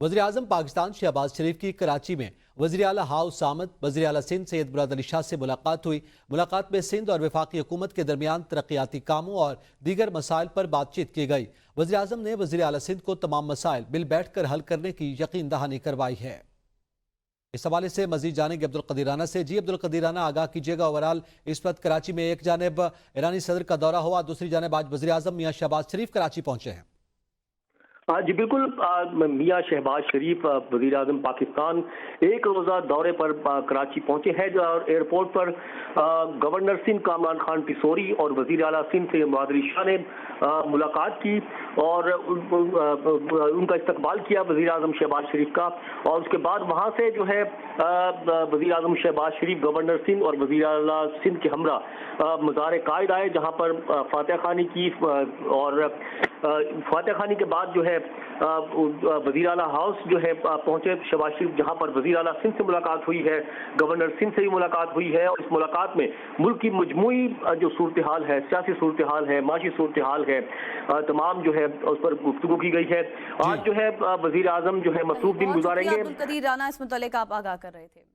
वज़ीर-ए-आज़म पाकिस्तान शहबाज शरीफ की कराची में वज़ीर आला हाउस आमद वज़ीर आला सिंध सैयद मुराद अली शाह से मुलाकात हुई। मुलाकात में सिंध और वफाकी हुकूमत के दरमियान तरक्याती कामों और दीगर मसाइल पर बातचीत की गई। वज़ीर-ए-आज़म ने वज़ीर आला सिंध को तमाम मसाइल मिल बैठ कर हल करने की यकीन दहानी करवाई है। इस हवाले से मजीद जानेंगे अब्दुल कदीर राना से। जी अब्दुल कदीर राना, आगाह कीजिएगा। ओवरऑल इस वक्त कराची में एक जानिब ईरानी सदर का दौरा हुआ, दूसरी जानिब आज वज़ीर-ए-आज़म मियां शहबाज शरीफ कराची पहुंचे हैं। जी बिल्कुल, मियां शहबाज शरीफ वज़ीर आज़म पाकिस्तान एक रोज़ा दौरे पर कराची पहुंचे हैं और एयरपोर्ट पर गवर्नर सिंध कामरान खान पिसोरी और वज़ीर आला सिंध सैयद मुराद अली शाह ने मुलाकात की और उनका इस्तकबाल किया वज़ीर आज़म शहबाज शरीफ का। और उसके बाद वहाँ से जो है वज़ीर आज़म शहबाज शरीफ गवर्नर सिंध और वज़ीर आला सिंध के हमरा मज़ार कायद आए, जहाँ पर फातह खानी की और फातह खानी के बाद जो है वज़ीर आला हाउस जो है पहुंचे शहबाज शरीफ, जहां पर वज़ीर आला सिंध से मुलाकात हुई है, गवर्नर सिंध से भी मुलाकात हुई है। और इस मुलाकात में मुल्क की मजमूई जो सूरत हाल है, सियासी सूरत हाल है, माशी सूरत हाल है, तमाम जो है उस पर गुफ्तगू की गई है। आज जो है वज़ीर आज़म जो है मसरूफ दिन गुजारेंगे। अब्दुल कदीर राना, इस मुतालिक आप आगाह कर रहे थे।